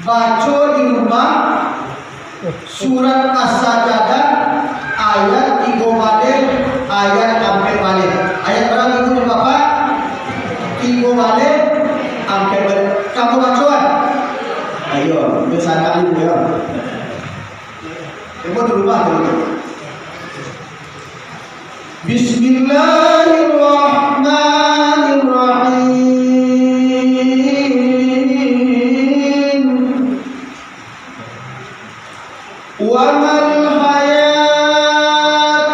baca di rumah surat As-Sajdah ayat 3 balik ayat 4 balik. Ayat berapa itu Bapak? 3 balik 4 balik. Kamu baca? Ayo, biasakan itu ya. Kamu di rumah dulu. Bismillahirrahmanirrahim. Wa mal hayat,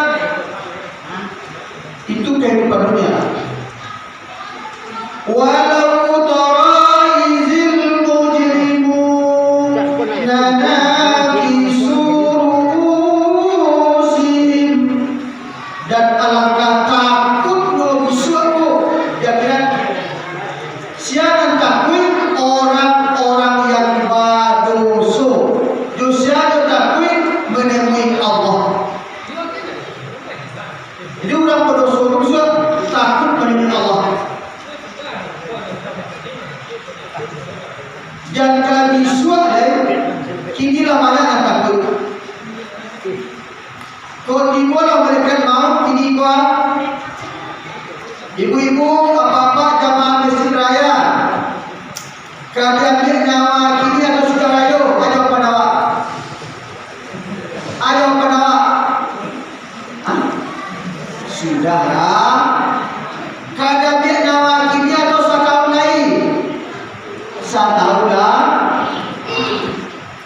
itu kehidupan dunia. Walau tara izil mujrimuna nakisu ru'usihim, dan alangkah takut besokku. Jangan siapa takut orang-orang yang berdosa. Dosa takut menemui Allah. Jadi orang berdosa takut menemui Allah. Jangan disuat kini lamanya nak takut. Kalau tiba lah mereka mau kini gua ibu-ibu bapak-bapak jamaah masjid raya kalian ambil nyawa kini atau sudah ayo penawa sudah kalian ambil nyawa kini atau setahun lagi setahun lah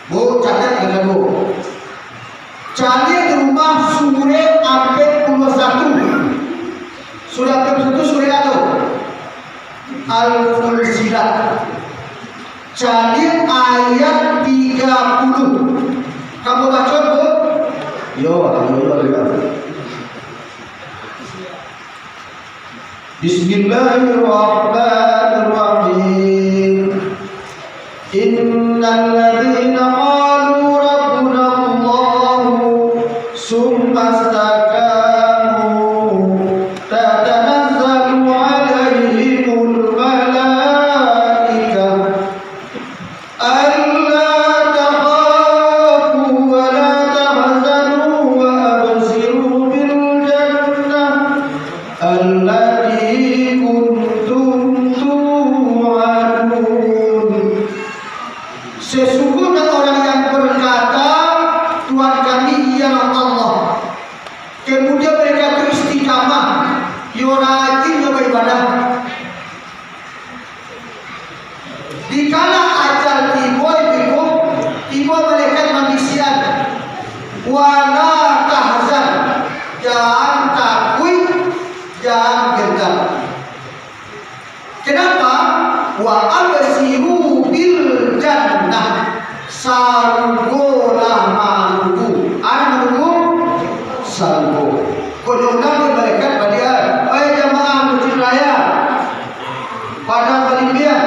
bu catat dengan bu cari di rumah sore sampai 21 sudah ke-21 sore atau Al-Fusilat cari ayat 30. Kamu baca bu? Yo. Bismillahirrahmanirrahim. Innal ladzina qalu rabbuna Allahu summa istaqamu tatanazzalu alaihimul malaikah alla takhafu wa la tahzanu wa abshiru bil jannah allati kuntum tu'adun. Sesungguhnya orang yang berkata Tuhan kami ialah Allah, kemudian mereka beristiqamah rajin beribadah, dikala ajal tiba mereka mengisian wala tahzan, jangan takut, jangan gentar. Kenapa? Wa absiru bil jannah, sargolah manuku. Ada manuku sargo. Kalau orang malaikat badian, wahai jamaah masjid raya pada Malaysia,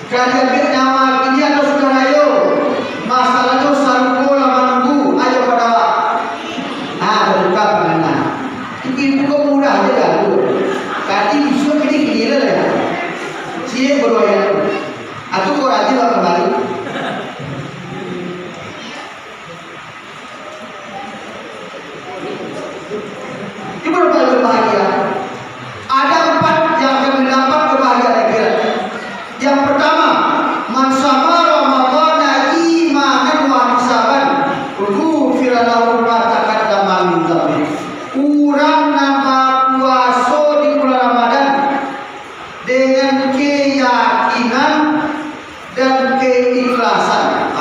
kalian ambil nyawa ini atau sudah ayo masalahnya sargolah manuku. Ayo pada berbuka mana? Itu kok murah aja dah tu. Kati isu ini kira lah. Cie berwayang. Atau kau rajin lah kembali. Itu berbahagia. Ada 4 yang akan mendapat kebahagiaan akhirat. Yang pertama, man sama Ramadhan imanan wa ihtisaban, ghufira lahu ma taqaddama min dhanbi. Urang nambah puasa di bulan Ramadan dengan keyakinan dan keikhlasan.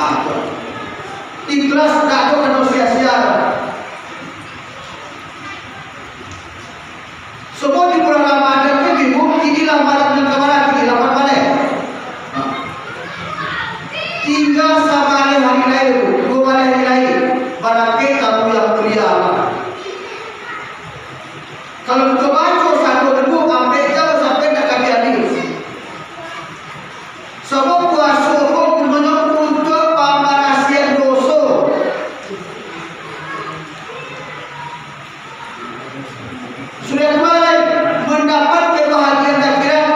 Ikhlas tak ada kena sia-sia. Semua di bulan Ramadan ke bingung, inilah malam yang kemarin, inilah malam. Tinggal sama hari lain, 2 hari lain, barangkali kamu yang mulia. Kalau kita baca satu minggu, sampai tak kami hadis. Sebab puasa pun untuk pembersihan dosa. Sudah mulai mendapat kebahagiaan akhirat.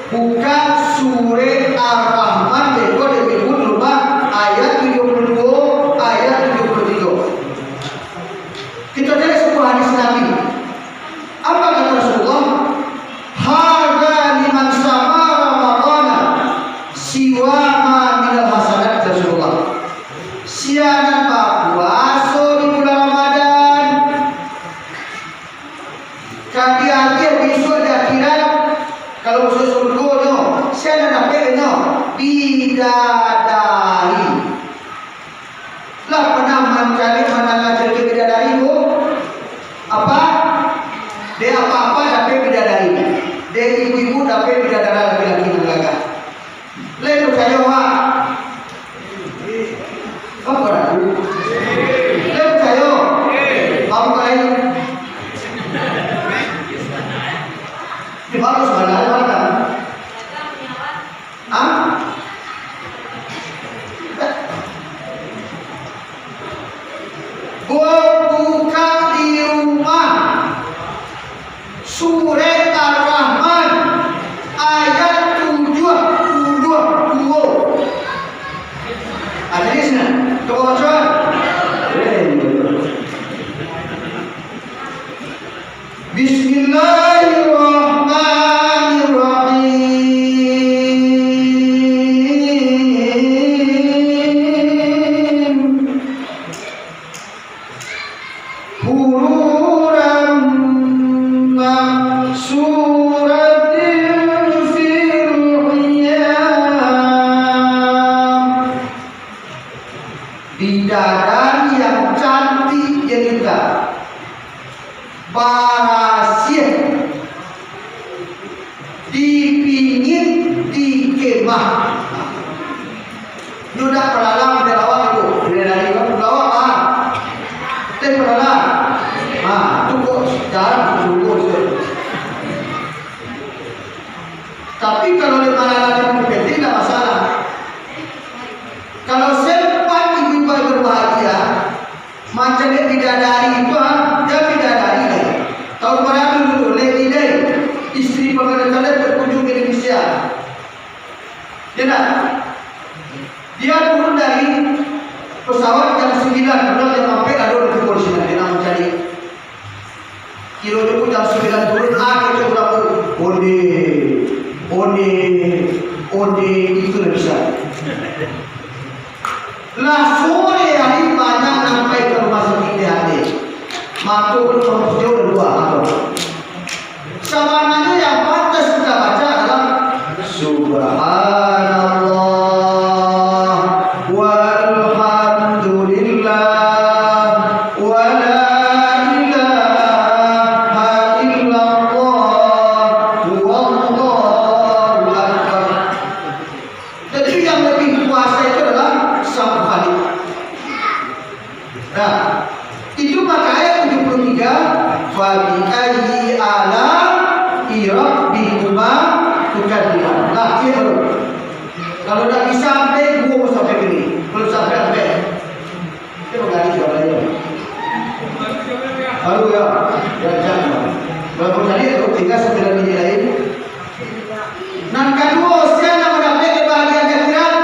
Bukan Surat Ar-Rahman beko disebut rumah ayat 72 ayat 73. Kita lihat sebuah hadis Nabi. Apa kata Rasulullah? Hadza liman sama Ramadana siwa ma minal hasanat. Rasulullah sianan puasa di bulan Ramadan kaki akhir besok di akhirat kalau masuk surga no sianan apa no bidadari lah pernah mencari mana ngajar bidadari bu apa dia apa-apa dapat bidadari dia ibu-ibu dapat bidadari laki-laki gagah lain percaya wah apa ragu lain percaya apa lain bagus mana buka di rumah Surat Ar-Rahman ayat 72. Ada di sini. Coba baca. Bismillahirrahmanirrahim. Hururan maksuratin fil qiyam. Bidadari yang cantik jelita barasih dipingin di kemah. Nudak pelalang belawak itu bidadari kan belawak kan teh pelalang cukup jarang cukup. Tapi kalau di mana berarti tidak masalah. Kalau sempat ibu-ibu berbahagia macam dia bidadari itu dia bidadari deh. Tahun berapa dulu Lady Day istri pengantin berkunjung ke Indonesia. Dia turun dari pesawat jam 9 pulang jam sampai ada di polisi dia nak mencari kilo dulu jam 9 turun kita berapa onde itu tidak bisa lah sore hari banyak sampai ke rumah sakit DHD mantu belum jauh dua sabananya yang pantas kita baca adalah Subhanallah walhamdulillah wa la ilaha illallah wallahu akbar. Jadi yang lebih kuasa itu adalah satu kali. Nah, itu maka ayat 73 fa bi ayyi ala rabbikuma tukadziban. Nah, itu kalau dah bisa sampai gua sampai gini, belum sampai. Kita berganti jawabannya. Baru ya, jangan. Baru tadi itu tinggal 9 menit lain. Nah, kedua siapa mendapat kebahagiaan akhirat?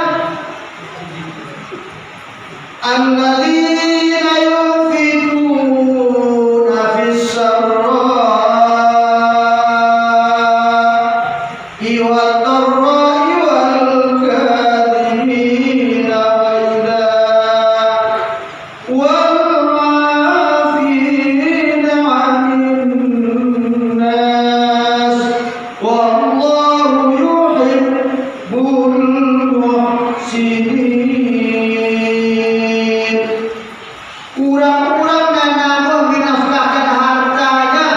Alladzina yunfiquna fis sarra'i wad dharra'i wal kadhimina wal 'afina 'anil nas wallahu yuhibbul muhsinin. Kurang-kurang dan namun menafkahkan hartanya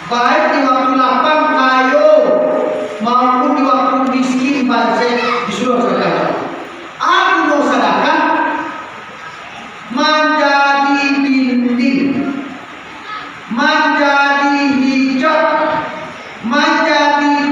baik di waktu lapang kayu maupun di waktu miskin bancet disuruh sedekah. Aku mau sedekah menjadi dinding, menjadi hijab, menjadi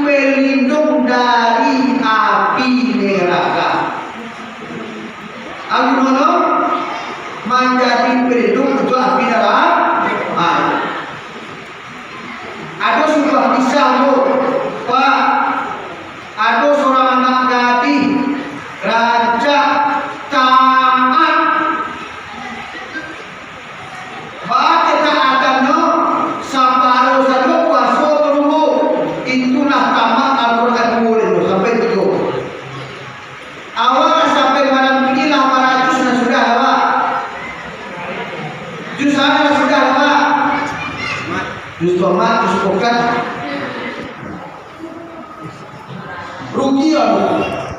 rugi Allah.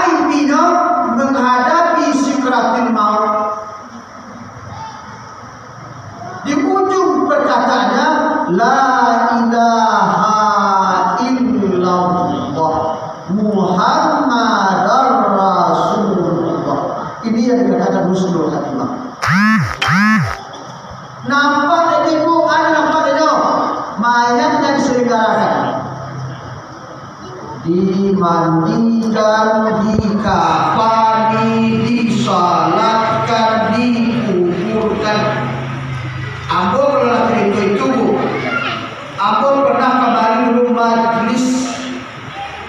Intinya menghadapi sikratul maut. Di ujung perkataannya la ilaha illallah Muhammadar Rasulullah. Ini yang dikatakan husnul khatimah. Nampak dari bu, ada nampak dari mayat yang diselenggarakan, dimandikan, dikafani, disalatkan, dikuburkan. Ambo pernah cerita itu bu. Ambo pernah kembali dulu majlis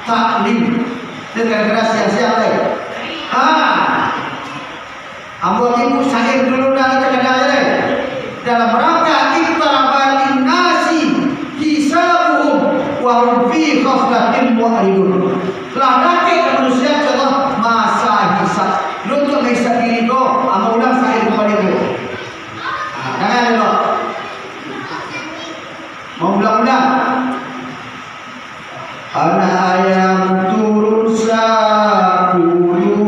taklim dengan siang-siang lagi. Ambo ibu sahir dulu dari terkenal dalam rangka iqtarabalin nasi hisabuhum wa hum fi ghaflatin mu'ridun. Ladake manusia contoh masa hisab. Lu untuk hisab diri kau, ambo ulang sahir kembali dulu. Jangan dulu. Mau ulang-ulang. Anak ayam turun sakulu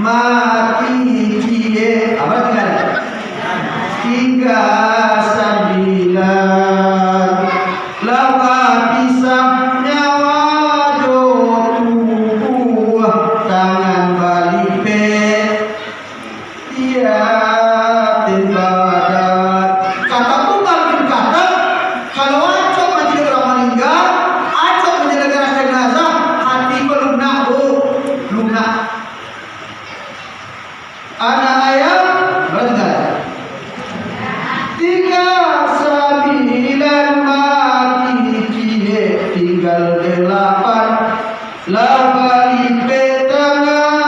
mati cie. Apa tinggal? Tiga sembilan. Lawan bisa nyawa tubuh tangan balik pet. Iya. Anak ayam berada 39 mati cie tinggal 8 labari petangan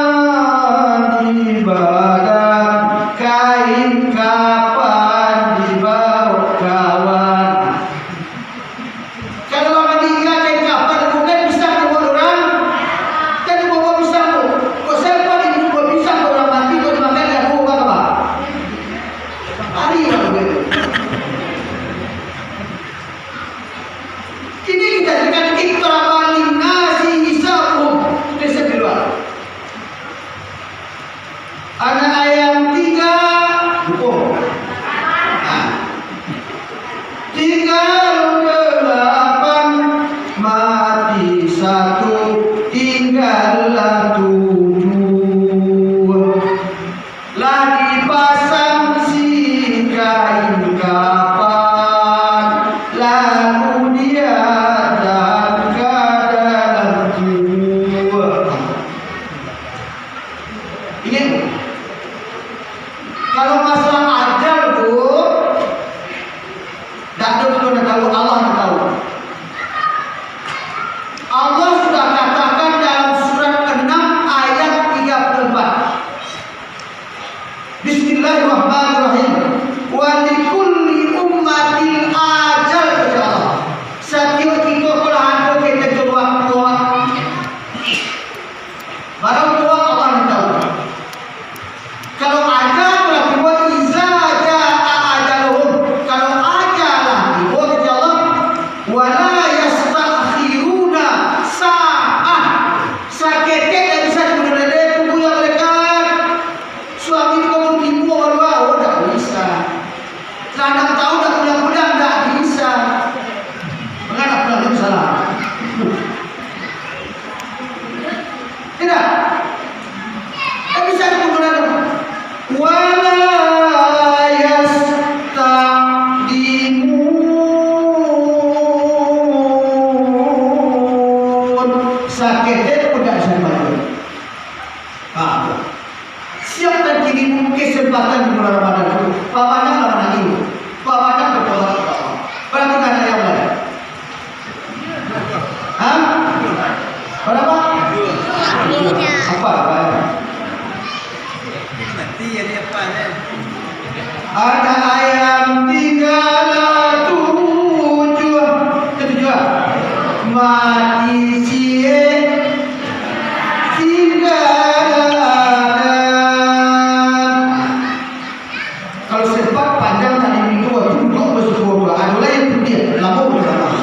di badan kain kapan dibawa kawan. Kalau lama dia kain kapan bukan bisa keluar orang kan bawa bisa kok saya paling bawa bisa orang mati kok dimakan enggak bawa apa hari ini kita jadikan iqtarabalin nasi hisabuhum desa di luar. Anak ayam 3 hukum. Tinggal 8 mati 1 tinggallah 7. Lah dipasang si kain kapan lalu dia dan keadaan tua. Ingin kalau masalah ajal bu, tak tahu Allah yang tahu. Allah sudah katakan dalam surat 6 ayat 34. Bismillahirrahmanirrahim. Wa likulli ummatin ajal ya Allah. Setiap kita kalau ada kita coba doa. Barang doa Allah yang tahu. Kalau ajal berarti wa iza jaa ajaluhum. Kalau ajal lagi boleh ya Allah. Wa la yastakhiruna sa'ah. Sakit tak bisa dibenar tunggu yang mereka. Suami kamu tipu baru tak bisa. Anak tahu tak pulang-pulang tak bisa. Mengapa pulang itu salah? Tidak. Tak bisa dibenar. Wala yastaqdimun. Sakitnya pun tak bisa dibantu. Siap dan kini kesempatan di bulan Ramadan itu. Bapaknya lama lagi. Bapaknya bertobat kepada Allah. Berarti kan ada yang lain. Hah? Berapa? Apa? Ada ayam 37 mati cie kalau sempat panjang tadi minggu waktu dua bersyukur ada lain dia lama bersama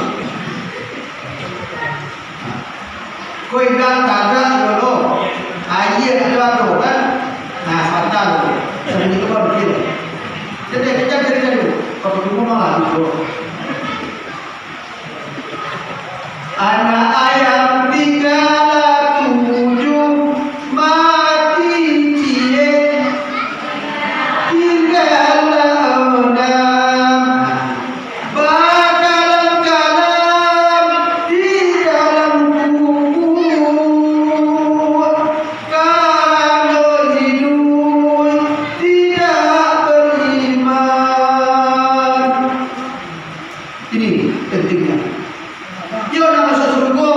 Koidan taga dulu. Ayat ada tu kan. Nah, santan tu. Sering itu baru begitu. Jadi kita cerita dulu. Kalau dulu malah itu. Anak ayam tinggal 7 mati cie tinggal 6 bakalan kalam di dalam kubur kalau hidup tidak beriman. Ini pentingnya. Dia nak masuk surga.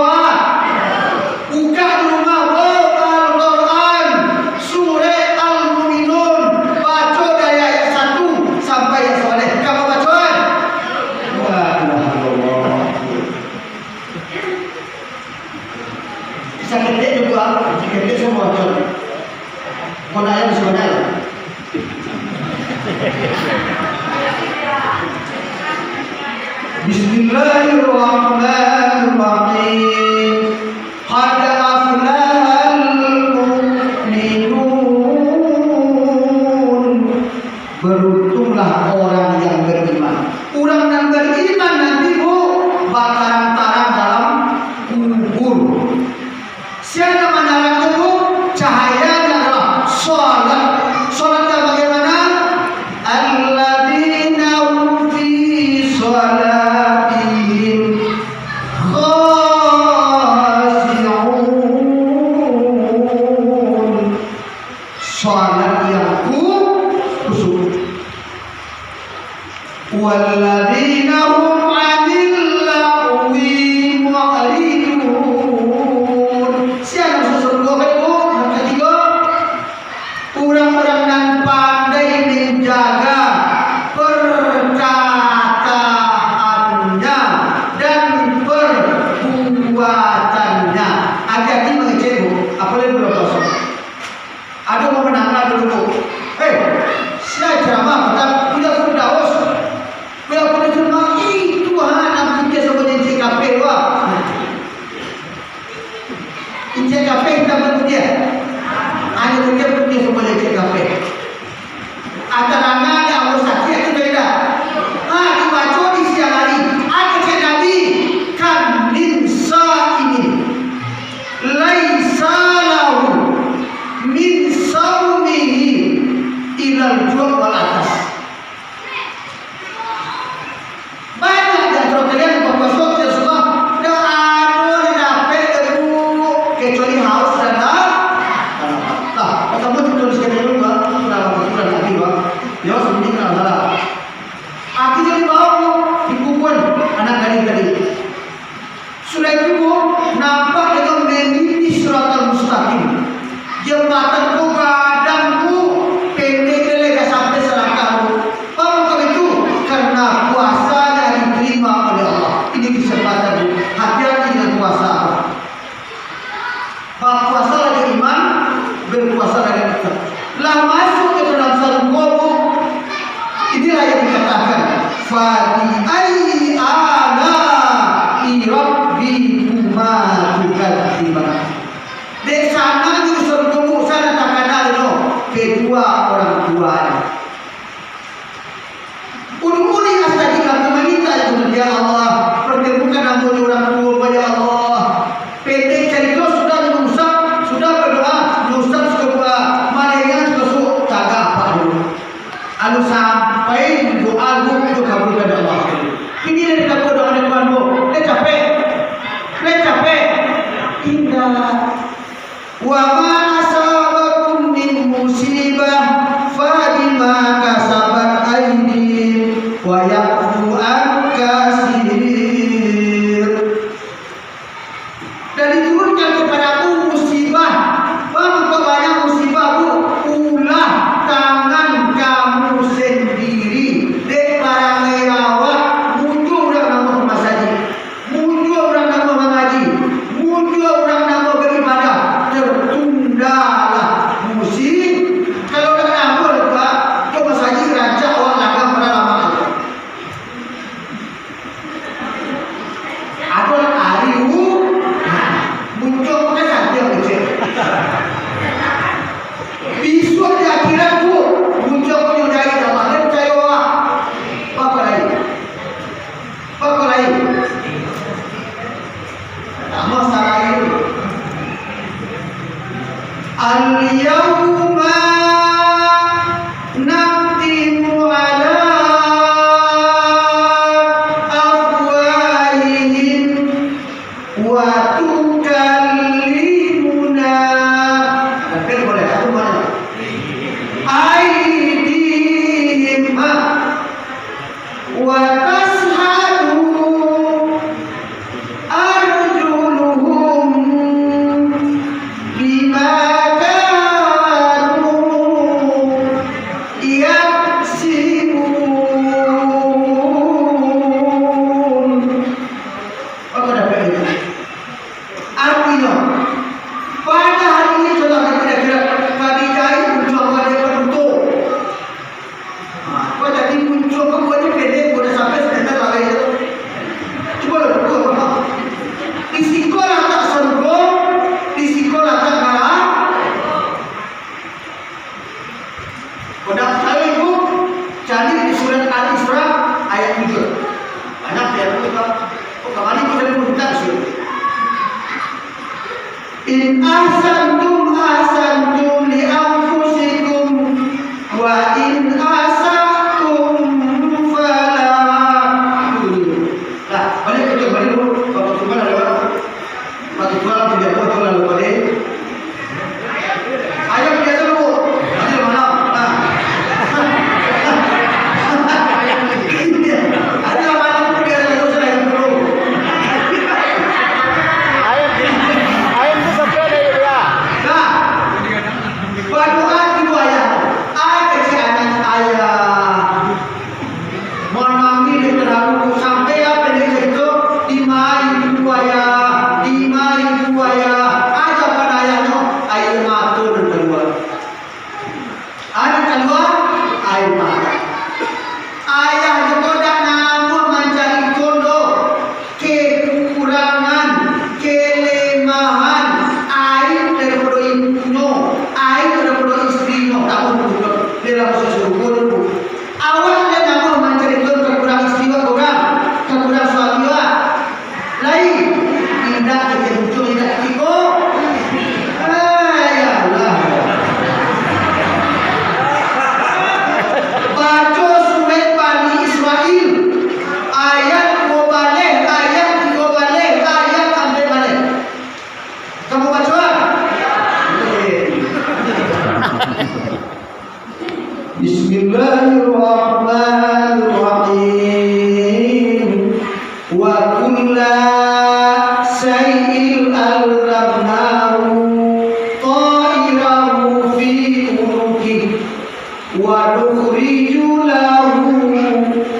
Buka rumah Al-Quran Surah Al-Mu'minun. Baca dari ayat 1 sampai ayat 9. Kamu bacaan? Bisa kedek juga. Kedek semua baca. Kau ayat sebenarnya. Bismillahirrahmanirrahim. Qad aflahal mu'minun. Beruntunglah orang yang beriman. Orang yang beriman nanti bakalan tarang dalam kubur. Siapa menerang itu? Cahayanya adalah sholat. Sholatnya bagaimana? Alladzina hum fi sholatihim khashi'un. Sholat yang khusyuk. Walladzina hum 'anil lagwi mu'ridun. Siapa masuk surga itu? Yang ketiga, orang-orang yang pandai menjaga perkataannya dan perbuatannya. Hati-hati mengecek bu, apalagi berdosa. Ada mau menangkap dulu. Saya ceramah tentang punya Firdaus. Punya ceramah itu anak kita sebagai CKP wah. CKP kita berpunya. Hanya kita punya sebagai CKP. Acaranya ada Allah sakit itu beda. Dibaca di siang hari. Ada cek Nabi kan min sa'imin laisa lahu min saumihi ilal ju' wal atas. Banyak di antara kalian berpuasa semua dah anu dapat kecuali haus dan ketemu dituliskan dulu dalam aturan lagi dia sebenarnya kalau salah akhirnya dibawa dikubur anak gadis tadi. Sudah itu nampak dengan meniti suratul mustaqim. Jembatanku badanku pendek lega sampai selangkahmu. Apa itu? Karena puasanya diterima oleh Allah. Ini kesempatan. Hati-hati dengan puasa. Puasa lagi iman, berpuasa lagi iman. Lah masuk ke dalam satu kubur. Inilah yang dikatakan Fadi ayyi ala'i rabbikuma tukadziban. Di sana di surga sana tak ada no kedua orang tuanya. Uni asal kita meminta itu ya Allah pertemukan ambon orang tua pada Allah. Pendek cerita sudah diusap, sudah berdoa, diusap sudah malaikat sudah taga apa dulu. Lalu sampai doa itu kabulkan Allah. Pertama sarai itu. Al-yawma naqtimu ala afwahihim wa tukallimuna. Tapi boleh aku mana? Aidihim wa tashhadu arjuluhum bima kanu yaksibun. Apa dapat itu? Artinya pada hari ini coba kira-kira pagi jahit muncul pada penutup. Kau jadi muncul kau buat pendek, boleh sampai sekitar lagi itu. Coba lo, di sekolah tak surga, di sekolah tak neraka. Pada saya ibu jadi di surat Al-Isra ayat 3. Banyak ya kita. Oh kemarin kita dari mudah sih. In ahsantum ahsantum li anfusikum wa in asatum fala. Nah, balik ke balik dulu. Kalau cuma ada apa? Waktu jualan tidak boleh jualan lupa deh. Ayo biasa dulu. Nanti mana? Nah. Ada mana pun biasa dulu saya dulu. Ayam itu sampai ada ya. Nah, berdoa dulu ayah. Ada si anak ayah. Mohon mami terlalu sampai apa dia itu dimai buaya, ada pada ayahnya air mata dan keluar. Ada keluar air mata. Ayah itu dah nama mencari kondo, kekurangan, kelemahan, air daripada ibunya, air daripada istrinya, tahu betul dalam sesuatu dulu. Awalnya nama mencari kondo kekurangan istri kurang, kekurangan suami lain, tidak kemuncul tidak tiko. Ya Allah. Baca surat Bani Israel ayat 2 balik, ayat 3 balik, ayat sampai balik. Kamu baca? Bismillahirrahmanirrahim. Wa kulla shay'in allamnahu ta'irahu fi unuqihi wa nukhriju lahu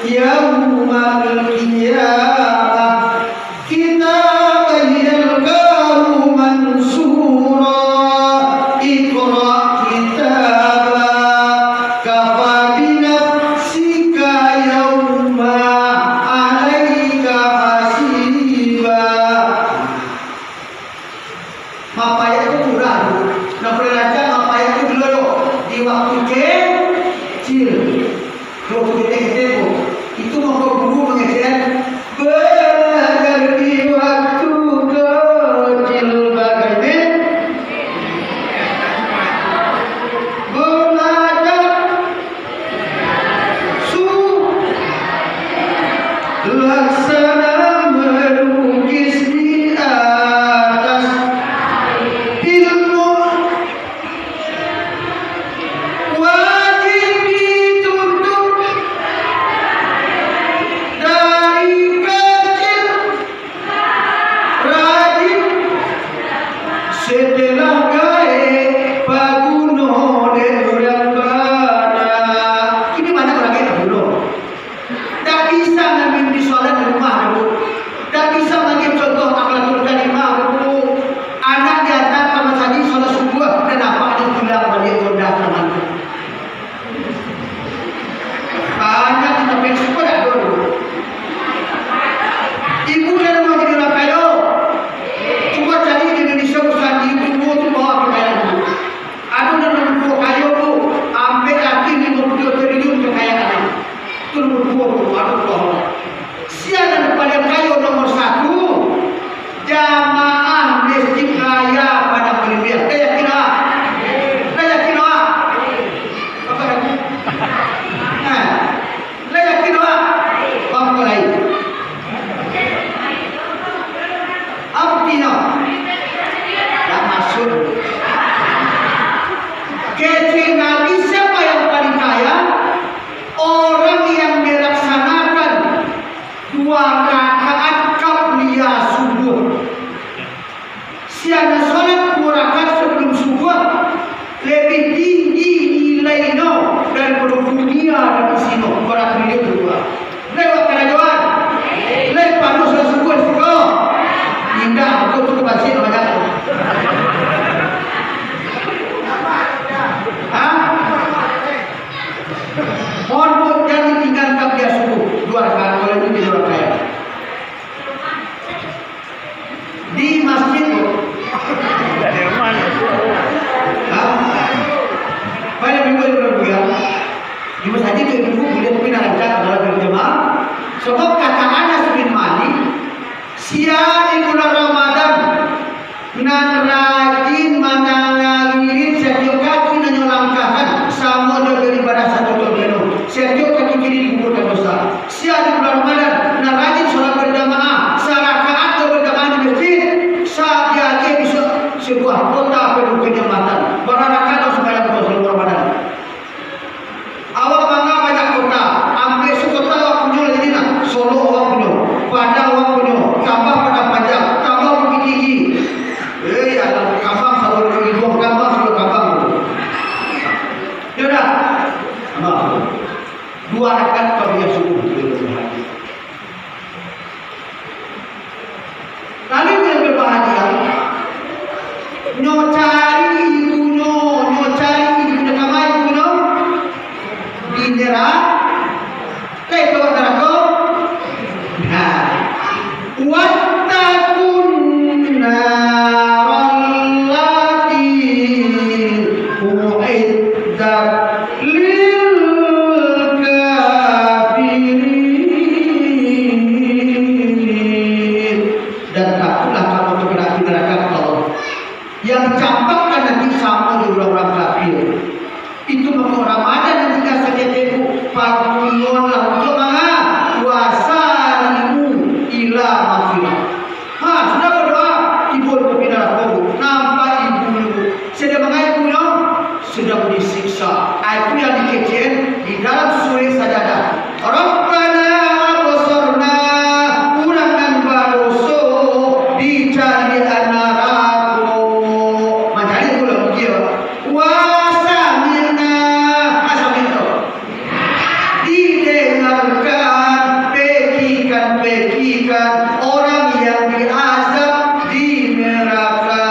yawmal qiyamah kitaban yalqahu mansura. Iqra kitaba kafa binafsika yawma alaika hasiba. Apa itu orang triliun berdua. Lewat kerajaan. Lepas tu sudah sungguh siko. Indah aku tu kebasin banyak. Mohon jangan tinggalkan dia suku 2 rakaat kalau itu di luar kaya. Di masjid tu. Pada minggu berbulan di masjid itu ibu boleh tapi nak rancang adalah berjemaah. Sebab kata Anas bin Malik, siapa di bulan Ramadan nan rajin menangagirin setiap kaki menyelangkakan sama dengan ibadah satu tahun. Setiap kaki kiri digugurkan dosa. Siapa di bulan Ramadan nan rajin sholat berjamaah, serakaat atau berjamaah di masjid, saat dia di sebuah kota penuh kenikmatan. Berarakan atau sembahyang puasa Ramadan. Awak bangga banyak kota, ambil sekota awak punya lagi nak. Solo awak punya, Padang awak punya, Sabah Padang Panjang, Sabah Bukit Tinggi. Ada Kabang satu lagi, 2 Kabang satu Kabang. Ya dah. 2 rakaat kau dia subuh. Lalu yang berbahagia, nyocari ibunya kamai ibunya di neraka. Lepas itu neraka. Nah, wattaqun narallati uiddat lil kafirin. Dan takutlah kamu kepada api neraka Allah yang campakkan nanti sama di orang-orang kafir. Itu maka Ramadan yang tinggal seketeku pakunonlah untuk mana wasarimu ila mafirah. Sudah berdoa ibu ke neraka. Nampak ibu sedang mengaku sedang disiksa. Itu yang dikecil di dalam surah Sajadah. Rabbana absarna ulangan badoso dicari anaraku. Macam pula begitu. Wasamirna asamirna. Didengarkan pekikan orang yang diazab di neraka.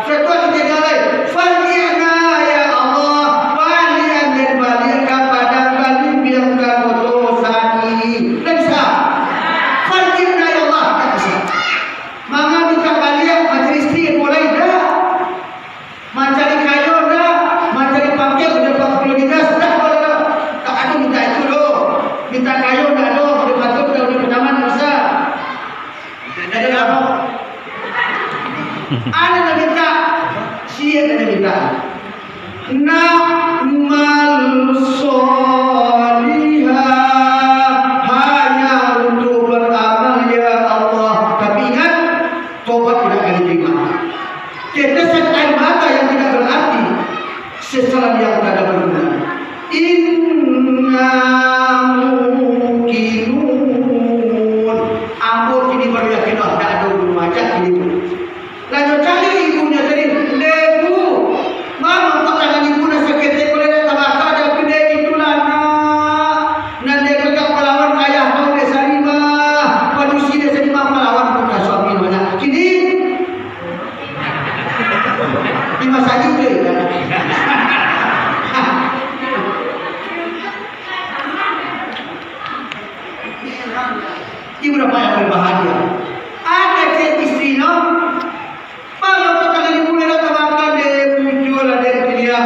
Setelah didengar, fali'na ya Allah, fali'an dan balikan pada balik biarkan dosani. Dan bisa. Fali'na ya Allah, tak bisa. Maka minta balik macam istri mulai dah. Mencari kayu dah, mencari pakai sudah 40 dinas dah boleh dah. Tak ada minta itu loh. Minta kayu dah loh, boleh patut dah boleh pinjaman bisa. Ada apa? Ada nak minta, siapa nak minta? Na'mal solihah hanya untuk beramal ya Allah. Tapi ingat, tobat tidak akan diterima. Tetesan air mata yang tidak berarti, sesalan yang tak ada berguna. Inna mukinun. Ambon kini baru yakin tak ada guna macam ini. Lalu cari ibunya tadi, lebu. Mama kau tangan ibu nak sakit boleh dah tabaka ada kedai itulah nak. Nanti kakak pelawan ayah kau dia sarima, padusi dia sarima pelawan pun suami banyak. Kini di masa itu kan. Ibu berapa yang berbahagia? Ada cek istri no. Kalau kau tangan ibu nak tabaka dia muncul ada dia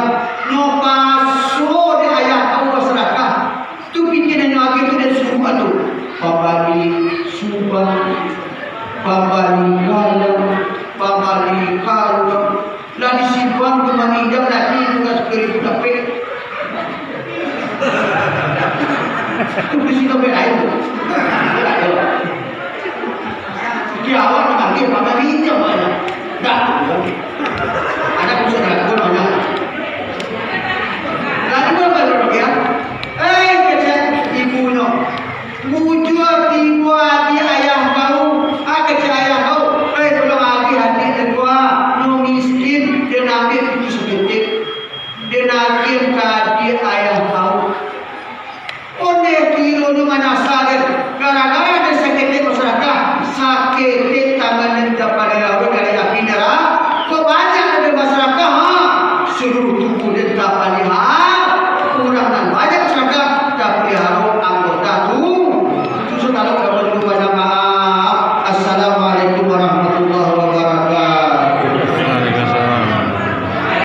no paso dia ayah kau bersedekah. Tu pikirannya lagi tu dia suruh tu. Babali subang, babali kalam, lah disimpan ke manijam lagi bukan sekali dapat. Tu bisi dapat air. Awak nak pergi pada hijau banyak. Dah. Ada pusat aku banyak. Lalu apa lagi ya? Kecil ibunya. Mujur dibuat di